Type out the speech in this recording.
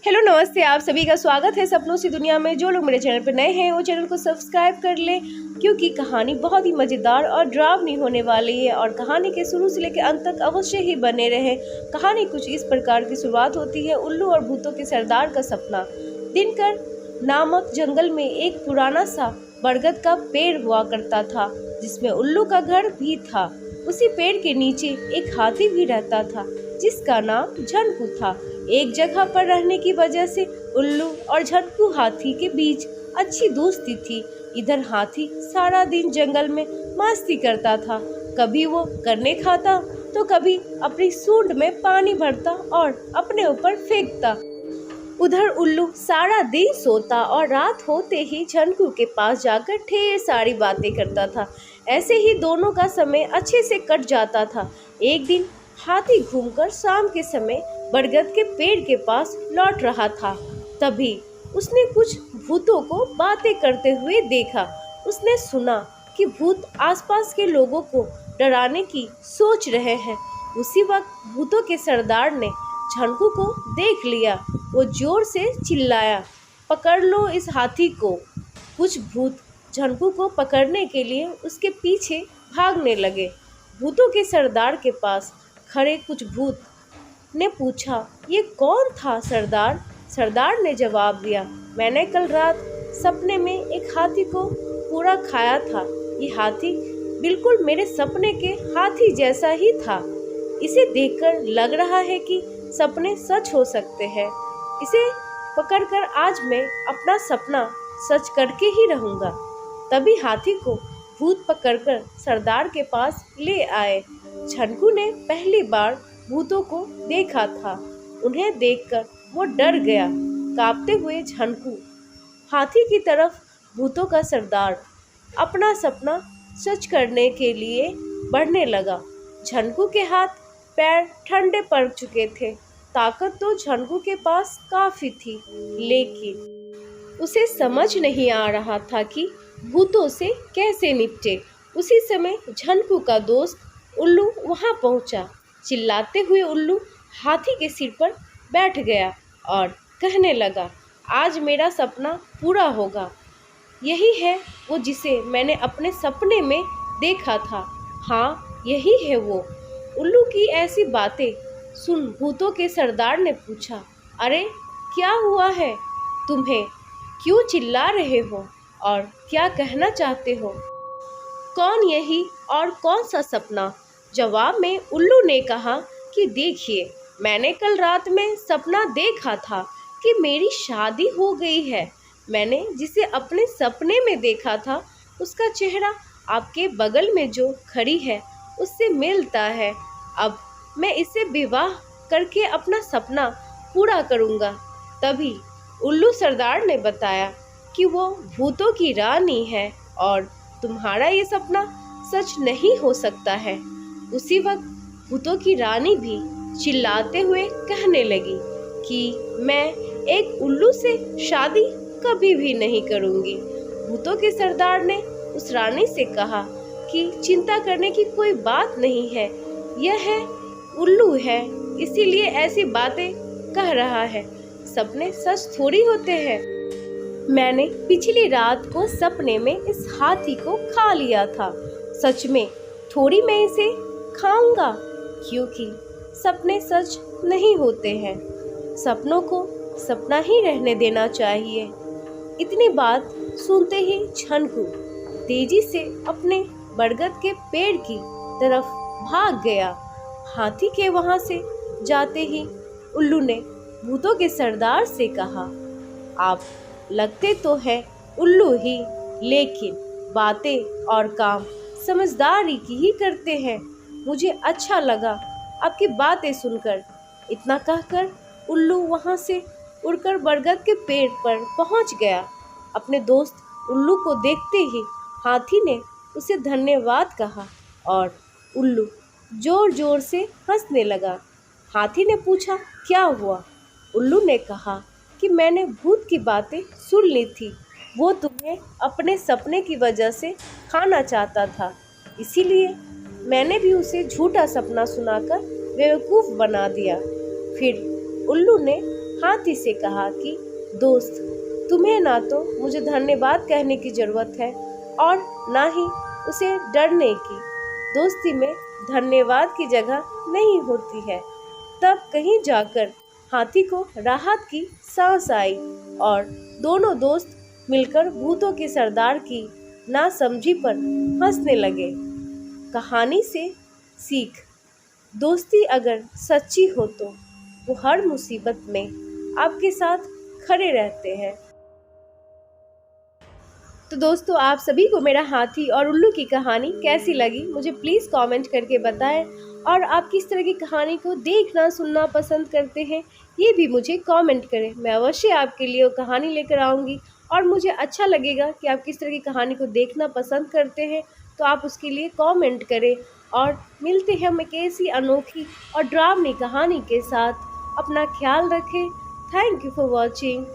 Hello नमस्ते, आप सभी का स्वागत है सपनों की दुनिया में। जो लोग मेरे चैनल पर नए हैं वो चैनल को सब्सक्राइब कर लें, क्योंकि कहानी बहुत ही मज़ेदार और डरावनी होने वाली है और कहानी के शुरू से लेकर अंत तक अवश्य ही बने रहें। कहानी कुछ इस प्रकार की शुरुआत होती है। उल्लू और भूतों के सरदार का सपना। दिनकर नामक जंगल में एक पुराना सा बरगद का पेड़ हुआ करता था, जिसमें उल्लू का घर भी था। उसी पेड़ के नीचे एक हाथी भी रहता था, जिसका नाम झनकू था। एक जगह पर रहने की वजह से उल्लू और झनकू हाथी के बीच अच्छी दोस्ती थी। इधर हाथी सारा दिन जंगल में मस्ती करता था। कभी वो करने खाता तो कभी अपनी सूंड में पानी भरता और अपने ऊपर फेंकता। उधर उल्लू सारा दिन सोता और रात होते ही झनकू के पास जाकर ढेर सारी बातें करता था। ऐसे ही दोनों का समय अच्छे से कट जाता था। एक दिन हाथी घूमकर शाम के समय बरगद के पेड़ के पास लौट रहा था। तभी उसने कुछ भूतों को बातें करते हुए देखा। उसने सुना कि भूत आसपास के लोगों को डराने की सोच रहे हैं। उसी वक्त भूतों के सरदार ने झनकू को देख लिया। वो जोर से चिल्लाया, पकड़ लो इस हाथी को। कुछ भूत झनकू को पकड़ने के लिए उसके पीछे भागने लगे। भूतों के सरदार के पास खड़े कुछ भूत ने पूछा, ये कौन था सरदार? सरदार ने जवाब दिया, मैंने कल रात सपने में एक हाथी को पूरा खाया था। ये हाथी बिल्कुल मेरे सपने के हाथी जैसा ही था। इसे देखकर लग रहा है कि सपने सच हो सकते हैं। इसे पकड़कर आज मैं अपना सपना सच करके ही रहूँगा। तभी हाथी को भूत पकड़कर सरदार के पास ले आए। झनकू ने पहली बार भूतों को देखा था। उन्हें देखकर वो डर गया। कांपते हुए झनकू हाथी की तरफ भूतों का सरदार अपना सपना सच करने के लिए बढ़ने लगा। झनकू के हाथ पैर ठंडे पड़ चुके थे। ताकत तो झनकू के पास काफ़ी थी, लेकिन उसे समझ नहीं आ रहा था कि भूतों से कैसे निपटे। उसी समय झनकू का दोस्त उल्लू वहां पहुंचा। चिल्लाते हुए उल्लू हाथी के सिर पर बैठ गया और कहने लगा, आज मेरा सपना पूरा होगा। यही है वो जिसे मैंने अपने सपने में देखा था। हाँ, यही है वो। उल्लू की ऐसी बातें सुन भूतों के सरदार ने पूछा, अरे क्या हुआ है? तुम्हें क्यों चिल्ला रहे हो और क्या कहना चाहते हो? कौन यही और कौन सा सपना? जवाब में उल्लू ने कहा कि देखिए, मैंने कल रात में सपना देखा था कि मेरी शादी हो गई है। मैंने जिसे अपने सपने में देखा था उसका चेहरा आपके बगल में जो खड़ी है उससे मिलता है। अब मैं इसे विवाह करके अपना सपना पूरा करूँगा। तभी उल्लू सरदार ने बताया कि वो भूतों की रानी है और तुम्हारा ये सपना सच नहीं हो सकता है। उसी वक्त भूतों की रानी भी चिल्लाते हुए कहने लगी कि मैं एक उल्लू से शादी कभी भी नहीं करूँगी। भूतों के सरदार ने उस रानी से कहा कि चिंता करने की कोई बात नहीं है, यह है उल्लू है, इसीलिए ऐसी बातें कह रहा है। सपने सच थोड़ी होते हैं। मैंने पिछली रात को सपने में इस हाथी को खा लिया था। सच में थोड़ी मैं इसे खाऊंगा, क्योंकि सपने सच नहीं होते हैं। सपनों को सपना ही रहने देना चाहिए। इतनी बात सुनते ही झनकू तेजी से अपने बरगद के पेड़ की तरफ भाग गया। हाथी के वहां से जाते ही उल्लू ने भूतों के सरदार से कहा, आप लगते तो हैं उल्लू ही, लेकिन बातें और काम समझदारी की ही करते हैं। मुझे अच्छा लगा आपकी बातें सुनकर। इतना कहकर उल्लू वहां से उड़कर बरगद के पेड़ पर पहुंच गया। अपने दोस्त उल्लू को देखते ही हाथी ने उसे धन्यवाद कहा और उल्लू जोर जोर से हंसने लगा। हाथी ने पूछा, क्या हुआ? उल्लू ने कहा कि मैंने भूत की बातें सुन ली थी। वो तुम्हें अपने सपने की वजह से खाना चाहता था, इसीलिए मैंने भी उसे झूठा सपना सुनाकर बेवकूफ़ बना दिया। फिर उल्लू ने हाथी से कहा कि दोस्त, तुम्हें ना तो मुझे धन्यवाद कहने की जरूरत है और ना ही उसे डरने की। दोस्ती में धन्यवाद की जगह नहीं होती है। तब कहीं जाकर हाथी को राहत की सांस आई और दोनों दोस्त मिलकर भूतों के सरदार की नासमझी पर हंसने लगे। कहानी से सीख, दोस्ती अगर सच्ची हो तो वो हर मुसीबत में आपके साथ खड़े रहते हैं। तो दोस्तों, आप सभी को मेरा हाथी और उल्लू की कहानी कैसी लगी मुझे प्लीज़ कमेंट करके बताएं, और आप किस तरह की कहानी को देखना सुनना पसंद करते हैं ये भी मुझे कमेंट करें। मैं अवश्य आपके लिए वो कहानी लेकर आऊँगी, और मुझे अच्छा लगेगा कि आप किस तरह की कहानी को देखना पसंद करते हैं, तो आप उसके लिए कमेंट करें। और मिलते हैं हम एक ऐसी अनोखी और डरावनी कहानी के साथ। अपना ख्याल रखें। Thank you for watching.